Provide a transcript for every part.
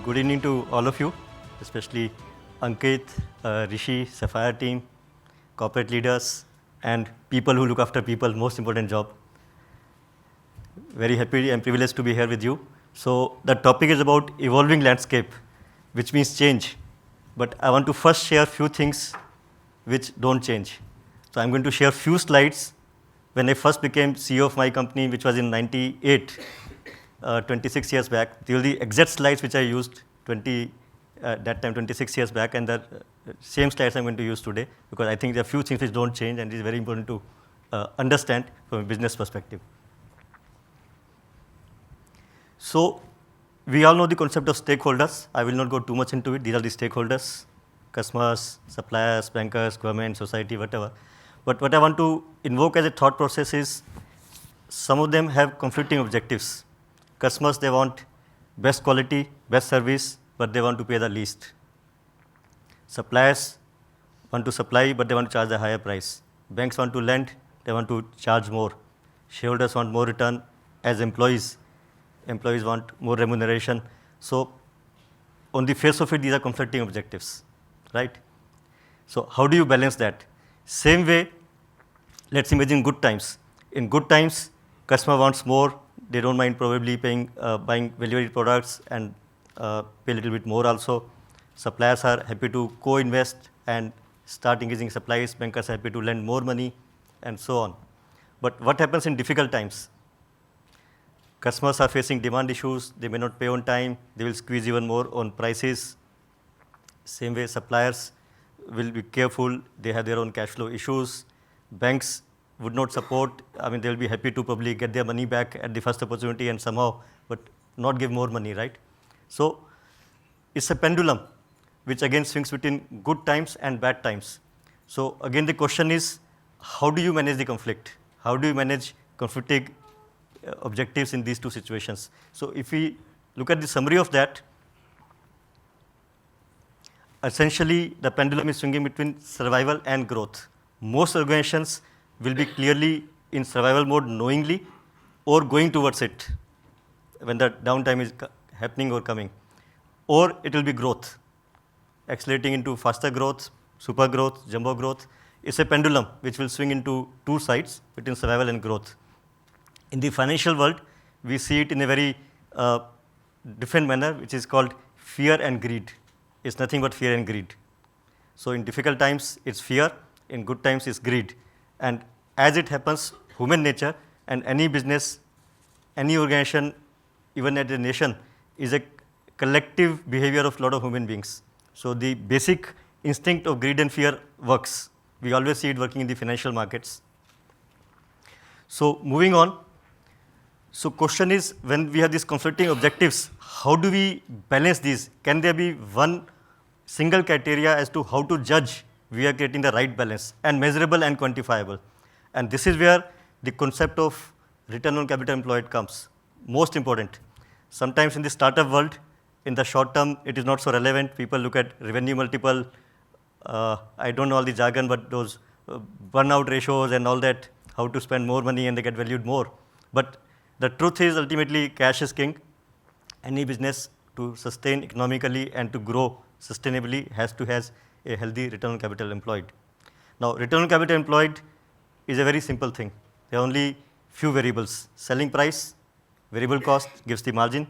Good evening to all of you, especially Ankit, Rishi, Sapphire team, corporate leaders, and people who look after people, most important job. Very happy and privileged to be here with you. So the topic is about evolving landscape, which means change. But I want to first share a few things which don't change. So I'm going to share a few slides. When I first became CEO of my company, which was in 98, 26 years back, these were the exact slides which I used that time, 26 years back, and the same slides I'm going to use today, because I think there are few things which don't change, and it is very important to understand from a business perspective. So we all know the concept of stakeholders. I will not go too much into it. These are the stakeholders: customers, suppliers, bankers, government, society, whatever. But what I want to invoke as a thought process is some of them have conflicting objectives. Customers, they want best quality, best service, but they want to pay the least. Suppliers want to supply, but they want to charge a higher price. Banks want to lend, they want to charge more. Shareholders want more return. As employees want more remuneration. So on the face of it, these are conflicting objectives, right? So how do you balance that? Same way, let's imagine good times. In good times, customer wants more. They don't mind probably buying value-added products and pay a little bit more also. Suppliers are happy to co-invest and start increasing supplies. Bankers are happy to lend more money, and so on. But what happens in difficult times? Customers are facing demand issues. They may not pay on time. They will squeeze even more on prices. Same way, suppliers will be careful. They have their own cash flow issues. Banks would not support. I mean, they will be happy to probably get their money back at the first opportunity and somehow, but not give more money, right? So it's a pendulum, which again swings between good times and bad times. So again, the question is, how do you manage the conflict? How do you manage conflicting objectives in these two situations? So if we look at the summary of that, essentially the pendulum is swinging between survival and growth. Most organizations will be clearly in survival mode knowingly or going towards it when the downtime is happening or coming. Or it will be growth, accelerating into faster growth, super growth, jumbo growth. It's a pendulum which will swing into two sides between survival and growth. In the financial world, we see it in a very different manner, which is called fear and greed. It's nothing but fear and greed. So in difficult times, it's fear. In good times, it's greed. And as it happens, human nature and any business, any organization, even at a nation, is a collective behavior of a lot of human beings. So the basic instinct of greed and fear works. We always see it working in the financial markets. So moving on. So question is, when we have these conflicting objectives, how do we balance these? Can there be one single criteria as to how to judge we are creating the right balance, and measurable and quantifiable? And this is where the concept of return on capital employed comes. Most important. Sometimes in the startup world, in the short term, it is not so relevant. People look at revenue multiple. I don't know all the jargon, but those burnout ratios and all that, how to spend more money and they get valued more. But the truth is, ultimately, cash is king. Any business, to sustain economically and to grow sustainably, has to have a healthy return on capital employed. Now, return on capital employed is a very simple thing. There are only few variables: selling price, variable cost gives the margin,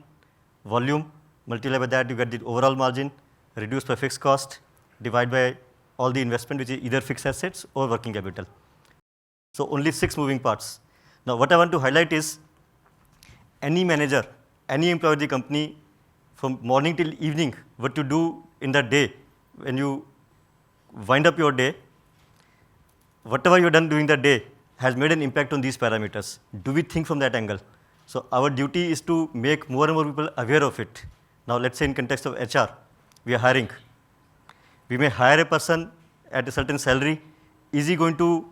volume, multiply by that you get the overall margin, reduced by fixed cost, divide by all the investment, which is either fixed assets or working capital. So only 6 moving parts. Now, what I want to highlight is, any manager, any employee of the company, from morning till evening, what you do in the day, when you wind up your day, whatever you've done during the day has made an impact on these parameters. Do we think from that angle? So our duty is to make more and more people aware of it. Now let's say in context of HR, we are hiring. We may hire a person at a certain salary. Is he going to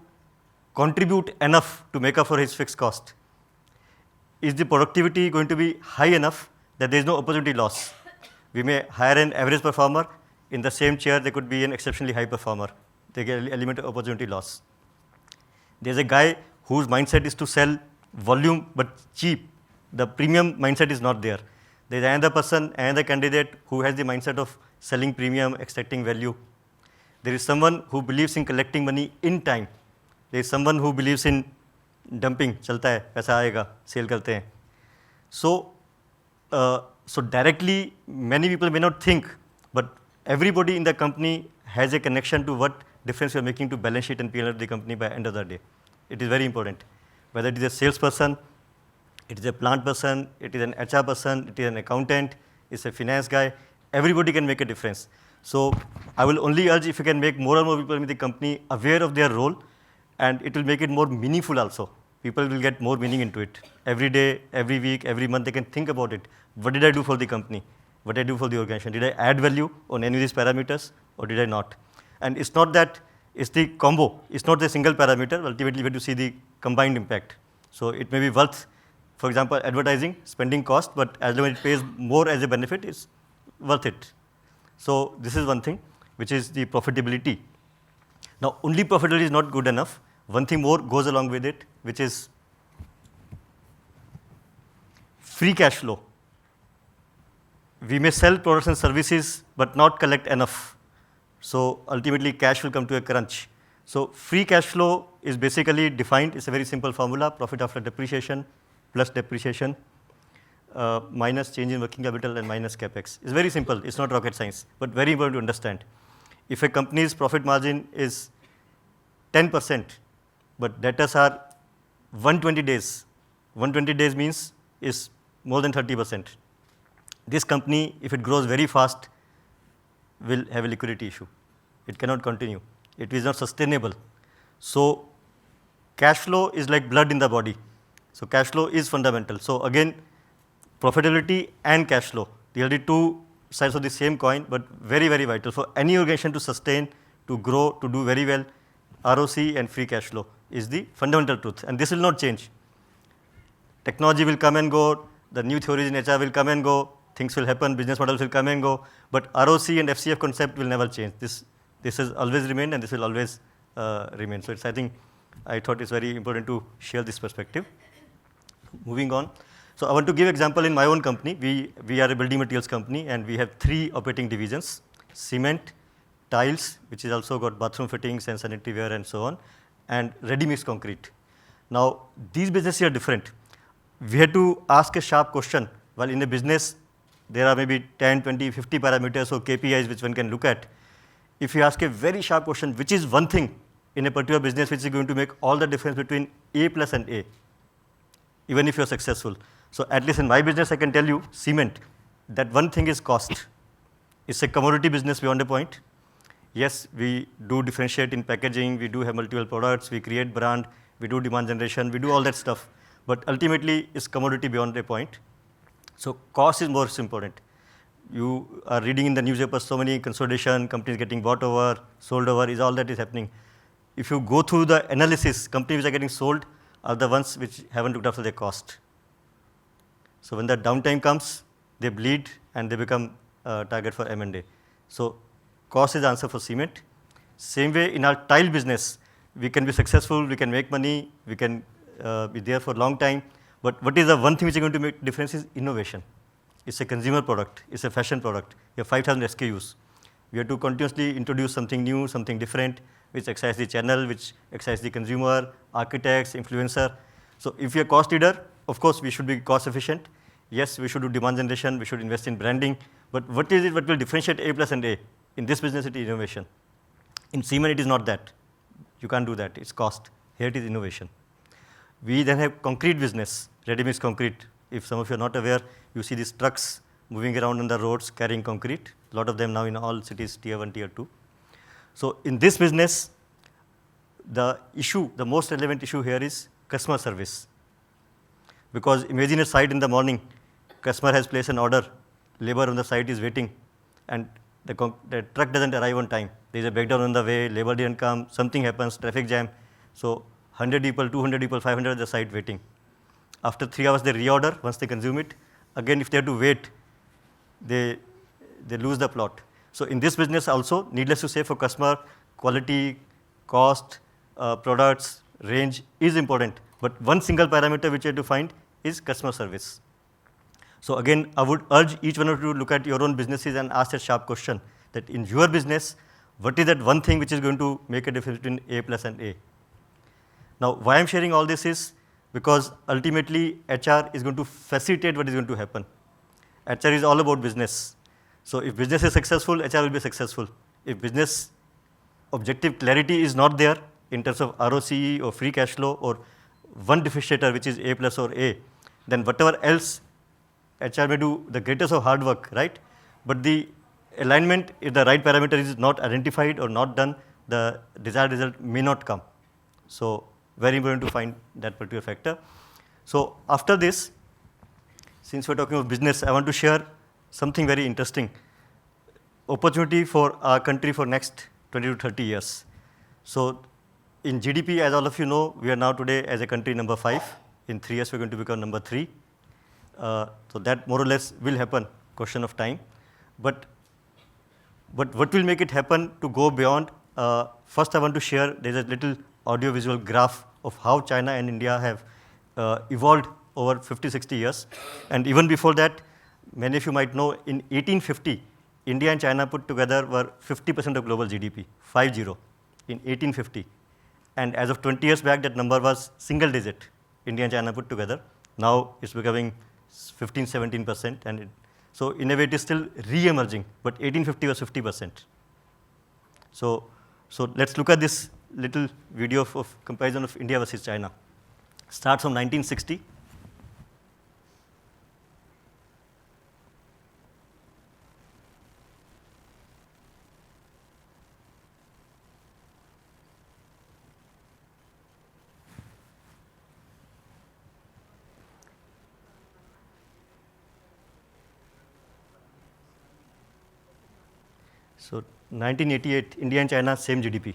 contribute enough to make up for his fixed cost? Is the productivity going to be high enough that there is no opportunity loss? We may hire an average performer. In the same chair, there could be an exceptionally high performer. They get an element of opportunity loss. There's a guy whose mindset is to sell volume but cheap. The premium mindset is not there. There is another person, another candidate who has the mindset of selling premium, extracting value. There is someone who believes in collecting money in time. There is someone who believes in dumping, चलता है, पैसा आएगा, sale करते हैं. So directly, many people may not think, but everybody in the company has a connection to what difference you are making to balance sheet and P&L of the company by end of the day. It is very important. Whether it is a salesperson, it is a plant person, it is an HR person, it is an accountant, it's a finance guy, everybody can make a difference. So I will only urge if you can make more and more people in the company aware of their role, and it will make it more meaningful also. People will get more meaning into it. Every day, every week, every month, they can think about it. What did I do for the company? What did I do for the organization? Did I add value on any of these parameters, or did I not? And it's not that, it's the combo. It's not the single parameter. Ultimately, we have to see the combined impact. So it may be worth, for example, advertising, spending cost, but as long as it pays more as a benefit, it's worth it. So this is one thing, which is the profitability. Now, only profitability is not good enough. One thing more goes along with it, which is free cash flow. We may sell products and services, but not collect enough. So ultimately, cash will come to a crunch. So free cash flow is basically defined. It's a very simple formula: profit after depreciation plus depreciation minus change in working capital and minus capex. It's very simple. It's not rocket science, but very important to understand. If a company's profit margin is 10%, but debtors are 120 days, 120 days means is more than 30%. This company, if it grows very fast, will have a liquidity issue. It cannot continue. It is not sustainable. So cash flow is like blood in the body. So cash flow is fundamental. So again, profitability and cash flow, they are the two sides of the same coin, but very, very vital for any organization to sustain, to grow, to do very well. ROCE and free cash flow is the fundamental truth, and this will not change. Technology will come and go, the new theories in HR will come and go, things will happen, business models will come and go, but ROCE and FCF concept will never change. This has always remained, and this will always remain. So I thought it's very important to share this perspective. Moving on. So I want to give example in my own company. We are a building materials company, and we have 3 operating divisions: cement, tiles, which is also got bathroom fittings and sanitary ware and so on, and ready-mix concrete. Now, these businesses are different. We had to ask a sharp question. While in a business, there are maybe 10, 20, 50 parameters or KPIs which one can look at. If you ask a very sharp question, which is one thing in a particular business which is going to make all the difference between A plus and A, even if you're successful. So at least in my business, I can tell you, cement, that one thing is cost. It's a commodity business beyond a point. Yes, we do differentiate in packaging, we do have multiple products, we create brand, we do demand generation, we do all that stuff. But ultimately, it's commodity beyond a point. So cost is more important. You are reading in the newspaper so many consolidation, companies getting bought over, sold over, is all that is happening. If you go through the analysis, companies which are getting sold are the ones which haven't looked after their cost. So when the downtime comes, they bleed and they become a target for M&A. So cost is the answer for cement. Same way in our tile business, we can be successful, we can make money, we can be there for a long time. But what is the one thing which is going to make difference is innovation. It's a consumer product, it's a fashion product. You have 5,000 SKUs. We have to continuously introduce something new, something different, which excites the channel, which excites the consumer, architects, influencer. So if you're a cost leader, of course, we should be cost efficient. Yes, we should do demand generation, we should invest in branding. But what is it what will differentiate A plus and A? In this business, it is innovation. In cement, it is not that. You can't do that. It's cost. Here it is innovation. We then have concrete business, ready-mix concrete. If some of you are not aware, you see these trucks moving around on the roads carrying concrete. A lot of them now in all cities, tier 1, tier 2. So in this business, the most relevant issue here is customer service. Because imagine a site in the morning, customer has placed an order, labor on the site is waiting, and the truck doesn't arrive on time. There is a breakdown on the way, labor didn't come, something happens, traffic jam. So 100 people, 200 people, 500 at the site waiting. After 3 hours, they reorder once they consume it. Again, if they have to wait, they lose the plot. So in this business also, needless to say, for customer, quality, cost, products, range is important. But one single parameter which you have to find is customer service. So again, I would urge each one of you to look at your own businesses and ask that sharp question that in your business, what is that one thing which is going to make a difference between A plus and A? Now, why I'm sharing all this is because ultimately HR is going to facilitate what is going to happen. HR is all about business. So if business is successful, HR will be successful. If business objective clarity is not there in terms of ROCE or free cash flow or one differentiator which is A plus or A, then whatever else HR may do the greatest of hard work, right? But the alignment, if the right parameter is not identified or not done, the desired result may not come. So very important to find that particular factor. So after this, since we're talking about business, I want to share something very interesting. Opportunity for our country for next 20 to 30 years. So in GDP, as all of you know, we are now today as a country number 5. In 3 years, we're going to become number 3. So that more or less will happen, question of time. But what will make it happen to go beyond? First, I want to share, there's a little audio-visual graph of how China and India have evolved over 50, 60 years. And even before that, many of you might know, in 1850, India and China put together were 50% of global GDP, 50, in 1850. And as of 20 years back, that number was single digit, India and China put together. Now it's becoming 15, 17%. And so innovate is still re-emerging, but 1850 was 50%. So let's look at this little video of comparison of India versus China. Starts from 1960. So 1988, India and China, same GDP.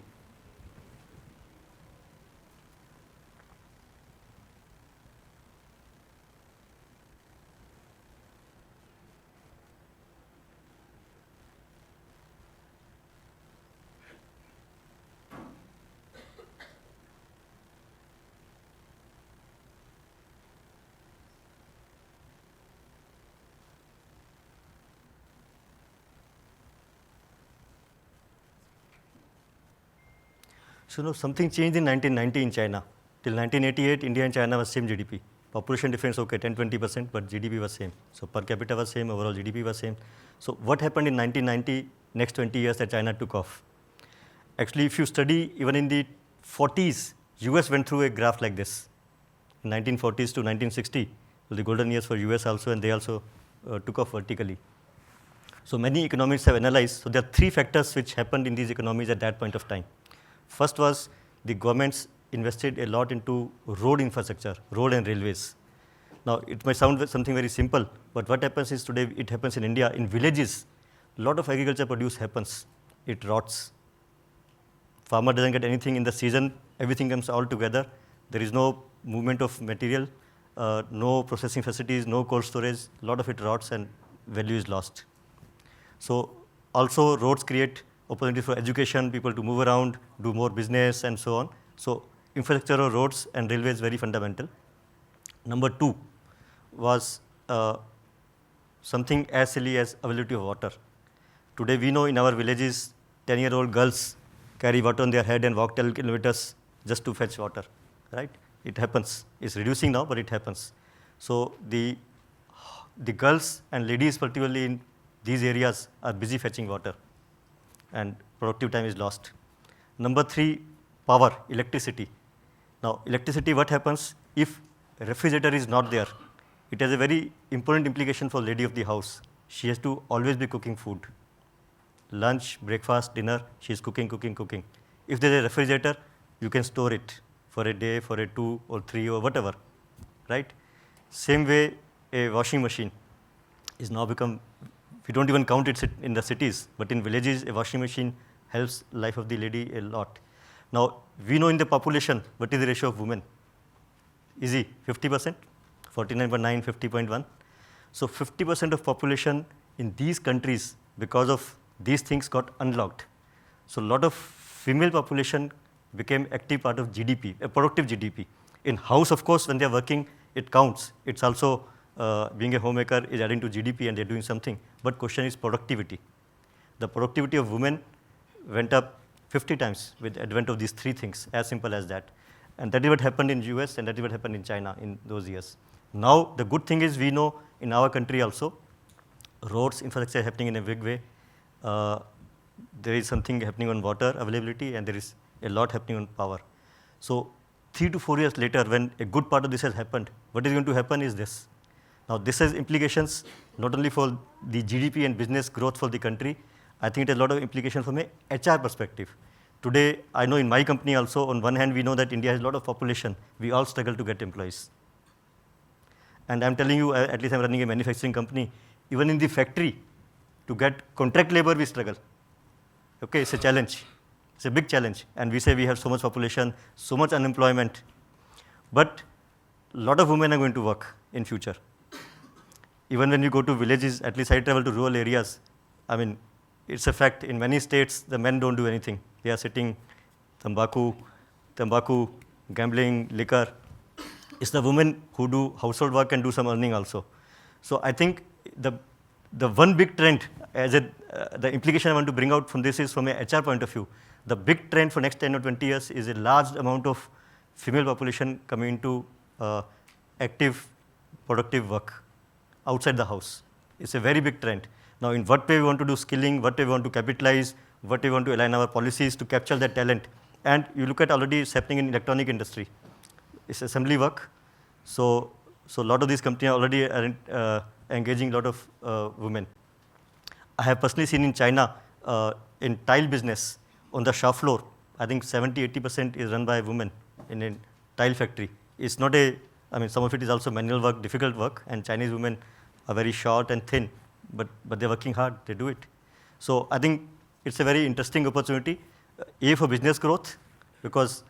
So no, something changed in 1990 in China. Till 1988, India and China was same GDP. Population difference, okay, 10-20%, but GDP was same. So per capita was same, overall GDP was same. So what happened in 1990, next 20 years that China took off? Actually, if you study, even in the 40s, US went through a graph like this. In 1940s to 1960, the golden years for US also, and they also took off vertically. So many economists have analyzed, so there are 3 factors which happened in these economies at that point of time. First was the governments invested a lot into road infrastructure, road and railways. Now, it might sound something very simple, but what happens is today, it happens in India, in villages, a lot of agriculture produce happens, it rots. Farmer doesn't get anything in the season, everything comes all together. There is no movement of material, no processing facilities, no cold storage, a lot of it rots and value is lost. So also roads create opportunity for education, people to move around, do more business and so on. So infrastructure of roads and railways is very fundamental. Number 2 was something as silly as availability of water. Today we know in our villages, 10-year-old girls carry water on their head and walk 10 kilometers just to fetch water, right? It happens. It's reducing now, but it happens. So the girls and ladies, particularly in these areas, are busy fetching water, and productive time is lost. Number 3, power, electricity. Now, electricity, what happens if refrigerator is not there? It has a very important implication for lady of the house. She has to always be cooking food. Lunch, breakfast, dinner, she is cooking. If there is a refrigerator, you can store it for a day, for a 2 or 3 or whatever, right? Same way, a washing machine is now become, we don't even count it in the cities, but in villages, a washing machine helps life of the lady a lot. Now, we know in the population, what is the ratio of women? Easy, 50%, 49.9, 50.1. So 50% of population in these countries, because of these things, got unlocked. So a lot of female population became active part of GDP, a productive GDP. In house, of course, when they are working, it counts. It's also being a homemaker is adding to GDP and they're doing something. But question is productivity. The productivity of women went up 50 times with the advent of these three things, as simple as that. And that is what happened in US and that is what happened in China in those years. Now, the good thing is we know in our country also, roads infrastructure happening in a big way. There is something happening on water availability and there is a lot happening on power. So 3 to 4 years later, when a good part of this has happened, what is going to happen is this. Now, this has implications not only for the GDP and business growth for the country, I think it has a lot of implications from a HR perspective. Today, I know in my company also, on one hand, we know that India has a lot of population. We all struggle to get employees. And I'm telling you, at least I'm running a manufacturing company, even in the factory, to get contract labor, we struggle. Okay, it's a challenge. It's a big challenge. And we say we have so much population, so much unemployment. But a lot of women are going to work in future. Even when you go to villages, at least I travel to rural areas, I mean, it's a fact, in many states, the men don't do anything. They are sitting, tambaku, gambling, liquor. It's the women who do household work and do some earning also. So I think the one big trend, the implication I want to bring out from this is from a HR point of view, the big trend for next 10 or 20 years is a large amount of female population coming into active, productive work outside the house. It's a very big trend. Now, in what way we want to do skilling, what way we want to capitalize, what way we want to align our policies to capture that talent. And you look at already it's happening in electronic industry. It's assembly work. So a lot of these companies already are engaging a lot of women. I have personally seen in China, in tile business, on the shop floor, I think 70-80% is run by women in a tile factory. It's not I mean, some of it is also manual work, difficult work, and Chinese women are very short and thin, but they're working hard, they do it. So I think it's a very interesting opportunity, for business growth, because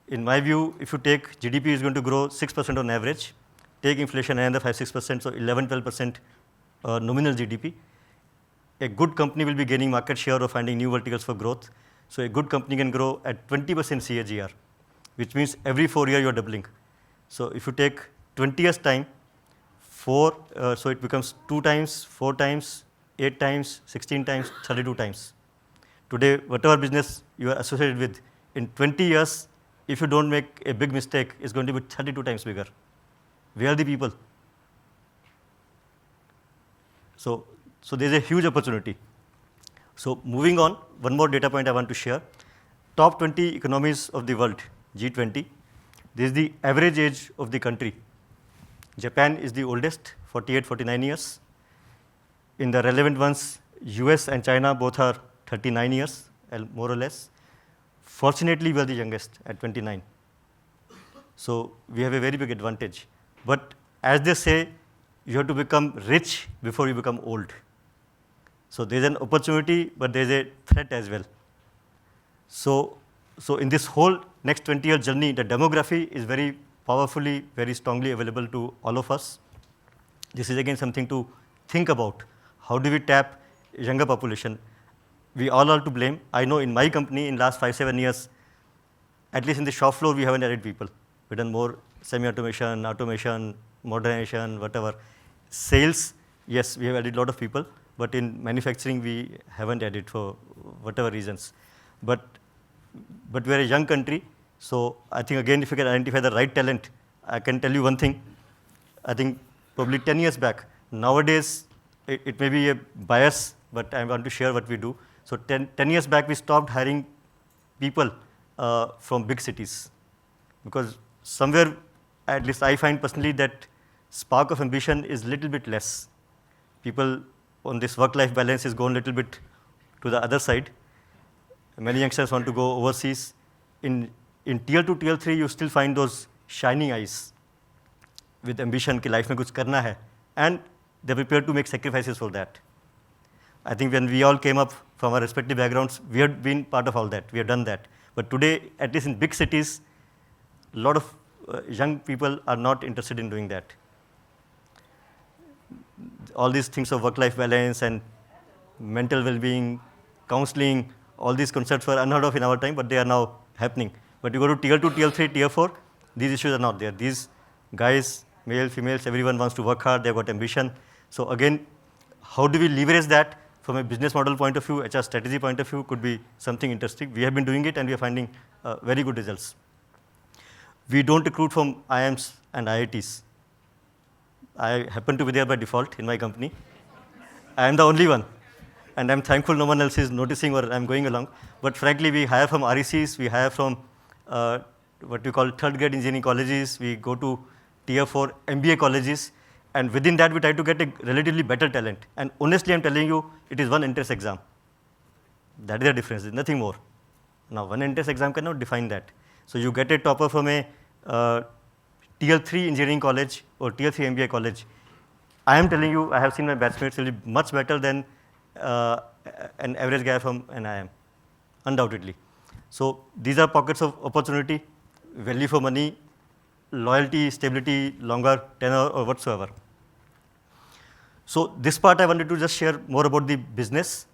in my view, if you take GDP is going to grow 6% on average, take inflation another 5-6%, so 11-12% nominal GDP. A good company will be gaining market share or finding new verticals for growth. So a good company can grow at 20% CAGR, which means every 4 years you are doubling. So if you take 20 years time, so it becomes 2 times, 4 times, 8 times, 16 times, 32 times. Today, whatever business you are associated with, in 20 years, if you don't make a big mistake, it's going to be 32 times bigger. We are the people. So there's a huge opportunity. So moving on, one more data point I want to share. Top 20 economies of the world, G20. This is the average age of the country. Japan is the oldest, 48-49 years. In the relevant ones, US and China both are 39 years, more or less. Fortunately, we are the youngest at 29. So we have a very big advantage. But as they say, you have to become rich before you become old. So there's an opportunity, but there's a threat as well. So in this whole next 20-year journey, the demography is very powerfully, very strongly available to all of us. This is again something to think about. How do we tap younger population? We all are to blame. I know in my company in last 5-7 years, at least in the shop floor, we haven't added people. We've done more semi-automation, automation, modernization, whatever. Sales, yes, we have added a lot of people, but in manufacturing, we haven't added for whatever reasons. But we are a young country, so I think again, if you can identify the right talent, I can tell you one thing. I think probably 10 years back, nowadays, it may be a bias, but I want to share what we do. So 10 years back, we stopped hiring people from big cities, because somewhere, at least I find personally that spark of ambition is a little bit less. People on this work-life balance is gone a little bit to the other side. Many youngsters want to go overseas. In tier 2, tier 3, you still find those shining eyes with ambition कि life में कुछ करना है, and they're prepared to make sacrifices for that. I think when we all came up from our respective backgrounds, we have been part of all that. We have done that. But today, at least in big cities, a lot of young people are not interested in doing that. All these things of work-life balance and mental well-being, counseling, all these concepts were unheard of in our time, but they are now happening. But you go to tier 2, tier 3, tier 4, these issues are not there. These guys male, females, everyone wants to work hard, they've got ambition. So again, how do we leverage that from a business model point of view, HR strategy point of view could be something interesting. We have been doing it and we are finding very good results. We don't recruit from IIMs and IITs. I happen to be there by default in my company. I am the only one. And I'm thankful no one else is noticing or I'm going along. But frankly, we hire from RECs, we hire from what we call third grade engineering colleges, we go to tier 4 MBA colleges, and within that we try to get a relatively better talent. And honestly, I'm telling you, it is one entrance exam. That is the difference, there's nothing more. Now, one entrance exam cannot define that. So you get a topper from a tier 3 engineering college or tier 3 MBA college. I am telling you, I have seen my batchmates will be much better than an average guy from an IIM, undoubtedly. So these are pockets of opportunity, value for money, loyalty, stability, longer tenure or whatsoever. So this part I wanted to just share more about the business,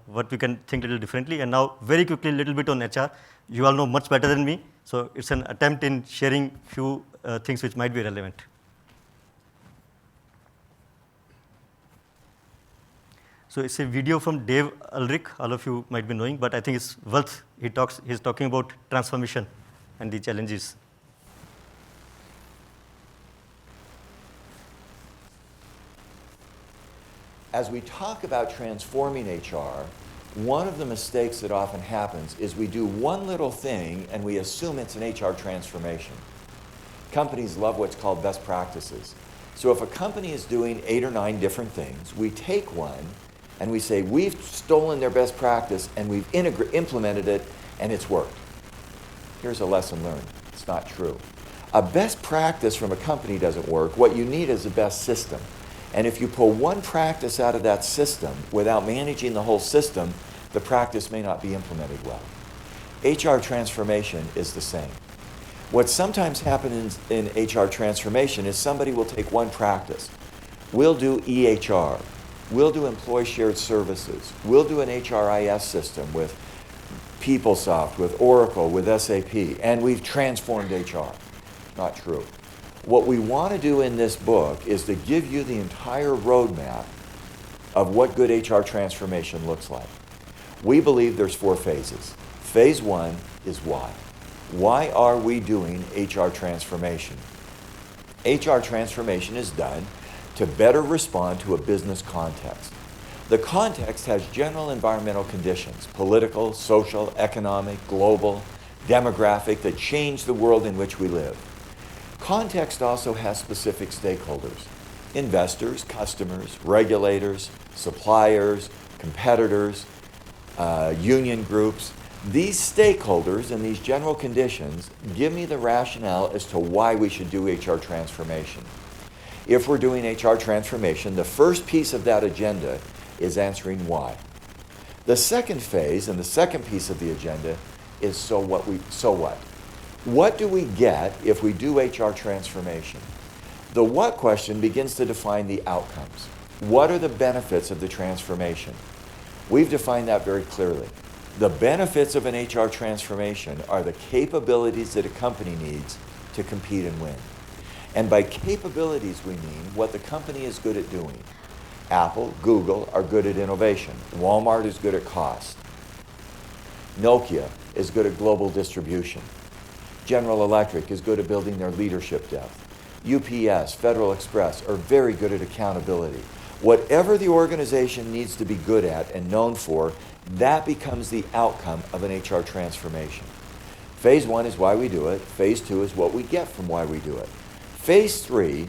what we can think a little differently. And now very quickly, a little bit on HR. You all know much better than me. So it's an attempt in sharing few things which might be relevant. So it's a video from Dave Ulrich, all of you might be knowing, but I think it's worth, he's talking about transformation and the challenges. As we talk about transforming HR, one of the mistakes that often happens is we do one little thing and we assume it's an HR transformation. Companies love what's called best practices. So if a company is doing 8 or 9 different things, we take one and we say, we've stolen their best practice and we've implemented it and it's worked. Here's a lesson learned. It's not true. A best practice from a company doesn't work. What you need is a best system. And if you pull one practice out of that system without managing the whole system, the practice may not be implemented well. HR transformation is the same. What sometimes happens in HR transformation is somebody will take one practice. We'll do EHR. We'll do employee shared services. We'll do an HRIS system with PeopleSoft, with Oracle, with SAP, and we've transformed HR. Not true. What we want to do in this book is to give you the entire roadmap of what good HR transformation looks like. We believe there's 4 phases. Phase 1 is why. Why are we doing HR transformation? HR transformation is done to better respond to a business context. The context has general environmental conditions, political, social, economic, global, demographic, that change the world in which we live. Context also has specific stakeholders: investors, customers, regulators, suppliers, competitors, union groups. These stakeholders and these general conditions give me the rationale as to why we should do HR transformation. If we're doing HR transformation, the first piece of that agenda is answering why. The second phase and the second piece of the agenda is so what? What do we get if we do HR transformation? The what question begins to define the outcomes. What are the benefits of the transformation? We've defined that very clearly. The benefits of an HR transformation are the capabilities that a company needs to compete and win. And by capabilities, we mean what the company is good at doing. Apple, Google are good at innovation. Walmart is good at cost. Nokia is good at global distribution. General Electric is good at building their leadership depth. UPS, Federal Express are very good at accountability. Whatever the organization needs to be good at and known for, that becomes the outcome of an HR transformation. Phase 1 is why we do it. Phase 2 is what we get from why we do it. Phase 3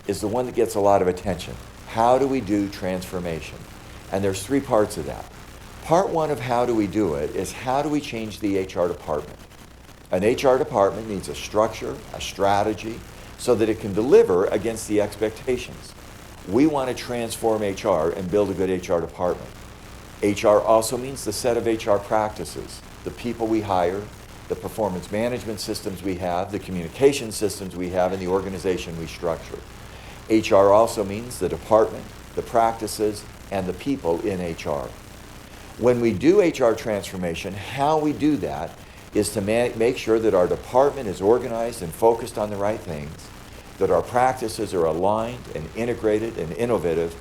is the one that gets a lot of attention. How do we do transformation? And there's 3 parts of that. Part 1 of how do we do it is how do we change the HR department? An HR department needs a structure, a strategy, so that it can deliver against the expectations. We want to transform HR and build a good HR department. HR also means the set of HR practices, the people we hire, the performance management systems we have, the communication systems we have, and the organization we structure. HR also means the department, the practices, and the people in HR. When we do HR transformation, how we do that is to make sure that our department is organized and focused on the right things, that our practices are aligned and integrated and innovative,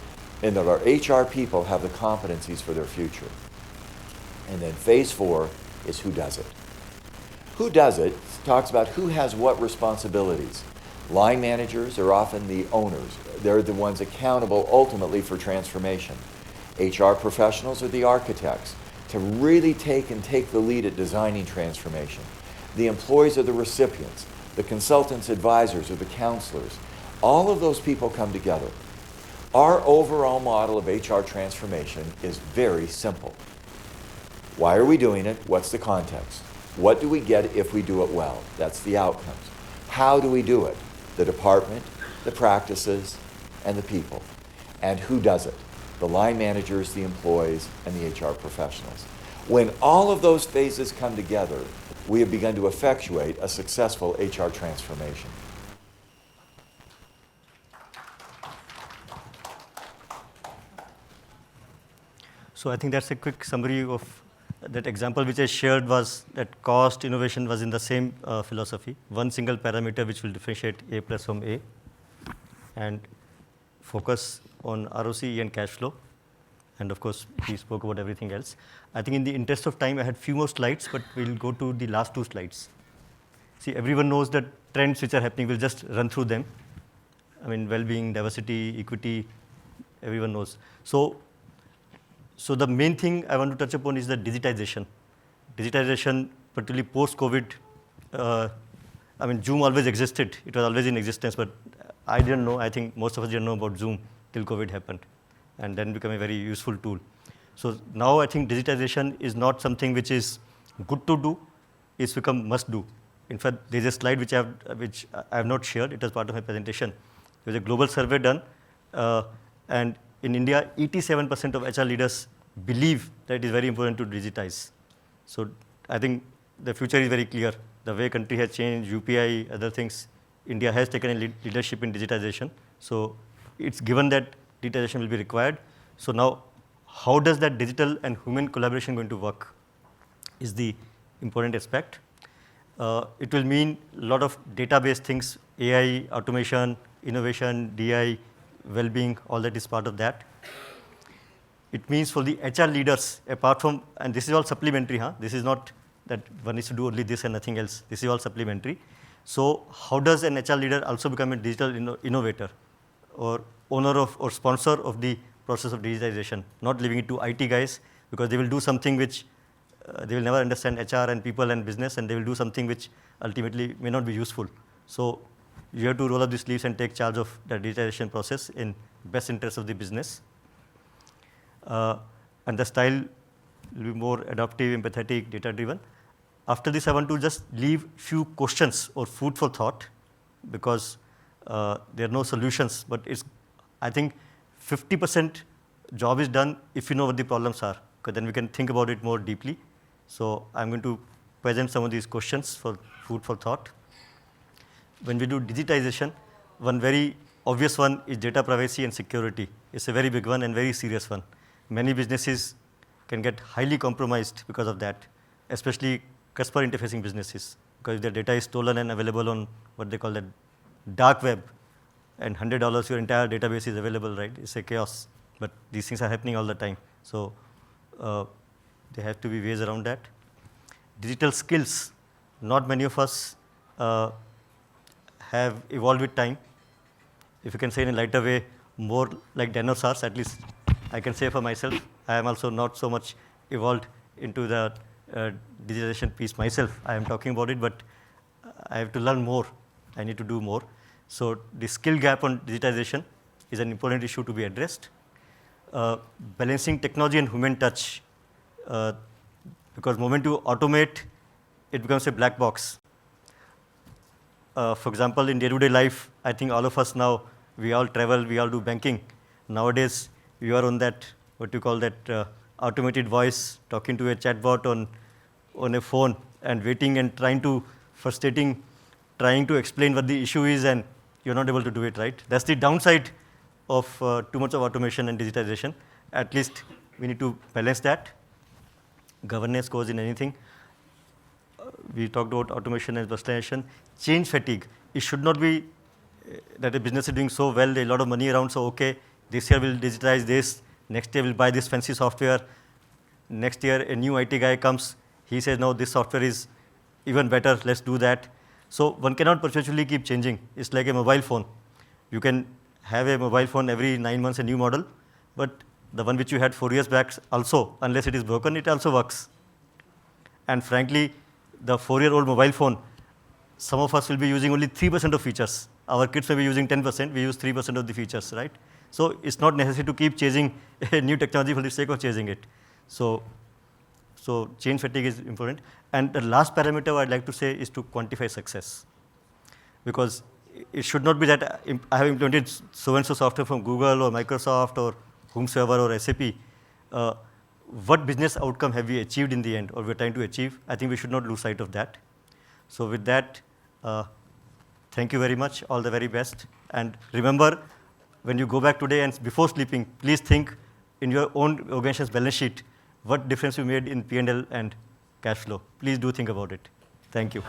and that our HR people have the competencies for their future. And then phase 4 is who does it. Who does it talks about who has what responsibilities. Line managers are often the owners. They're the ones accountable ultimately for transformation. HR professionals are the architects to really take the lead at designing transformation. The employees are the recipients. The consultants, advisors, are the counselors. All of those people come together. Our overall model of HR transformation is very simple. Why are we doing it? What's the context? What do we get if we do it well? That's the outcomes. How do we do it? The department, the practices, and the people. And who does it? The line managers, the employees, and the HR professionals. When all of those phases come together, we have begun to effectuate a successful HR transformation. So I think that's a quick summary of that example which I shared, was that cost innovation was in the same philosophy. One single parameter which will differentiate A plus from A, and focus on ROCE and cash flow. And of course, we spoke about everything else. I think in the interest of time, I had few more slides, but we'll go to the last 2 slides. See, everyone knows that trends which are happening, we'll just run through them. I mean, well-being, diversity, equity, everyone knows. So the main thing I want to touch upon is the digitization. Digitization, particularly post-COVID, I mean, Zoom always existed. It was always in existence, but I didn't know. I think most of us didn't know about Zoom till COVID happened, and then became a very useful tool. So now I think digitization is not something which is good to do. It's become must do. In fact, there's a slide which I have not shared. It was part of my presentation. There was a global survey done, and in India, 87% of HR leaders believe that it is very important to digitize. So I think the future is very clear. The way country has changed, UPI, other things, India has taken a leadership in digitization. So it's given that digitization will be required. So now, how does that digital and human collaboration going to work is the important aspect. It will mean a lot of database things, AI, automation, innovation, DI, well-being, all that is part of that. It means for the HR leaders, apart from, and this is all supplementary, this is not that one needs to do only this and nothing else. This is all supplementary. So how does an HR leader also become a digital innovator or owner of or sponsor of the process of digitization, not leaving it to IT guys, because they will do something which they will never understand HR and people and business, and they will do something which ultimately may not be useful. So you have to roll up the sleeves and take charge of the digitization process in best interest of the business. And the style will be more adaptive, empathetic, data-driven. After this, I want to just leave few questions or food for thought, because there are no solutions, but it's, I think 50% job is done if you know what the problems are, because then we can think about it more deeply. So I'm going to present some of these questions for food for thought. When we do digitization, one very obvious one is data privacy and security. It's a very big one and very serious one. Many businesses can get highly compromised because of that, especially customer interfacing businesses, because if their data is stolen and available on what they call the dark web, and $100 your entire database is available, right? It's a chaos, but these things are happening all the time. So there have to be ways around that. Digital skills, not many of us have evolved with time. If you can say in a lighter way, more like dinosaurs, at least I can say for myself. I am also not so much evolved into the digitization piece myself. I am talking about it, but I have to learn more. I need to do more. So the skill gap on digitization is an important issue to be addressed. Balancing technology and human touch, because the moment you automate, it becomes a black box. For example, in day-to-day life, I think all of us now, we all travel, we all do banking. Nowadays, you are on that, what you call that, automated voice, talking to a chatbot on a phone and waiting and trying to explain what the issue is, and you're not able to do it, right? That's the downside of too much of automation and digitization. At least we need to balance that. Governance goes in anything. We talked about automation and personalization. Change fatigue. It should not be that the business is doing so well, there's a lot of money around, so okay, this year we'll digitize this, next year we'll buy this fancy software, next year a new IT guy comes, he says, no, this software is even better, let's do that. So one cannot perpetually keep changing. It's like a mobile phone. You can have a mobile phone every 9 months, a new model, but the one which you had 4 years back also, unless it is broken, it also works. And frankly, the 4-year-old mobile phone, some of us will be using only 3% of features. Our kids may be using 10%, we use 3% of the features, right? So it's not necessary to keep chasing a new technology for the sake of chasing it. So change fatigue is important. And the last parameter I'd like to say is to quantify success. Because it should not be that I have implemented so-and-so software from Google or Microsoft or whomsoever or SAP. What business outcome have we achieved in the end or we're trying to achieve? I think we should not lose sight of that. So with that, thank you very much, all the very best. And remember, when you go back today and before sleeping, please think in your own organization's balance sheet, what difference you made in P&L and cash flow. Please do think about it. Thank you.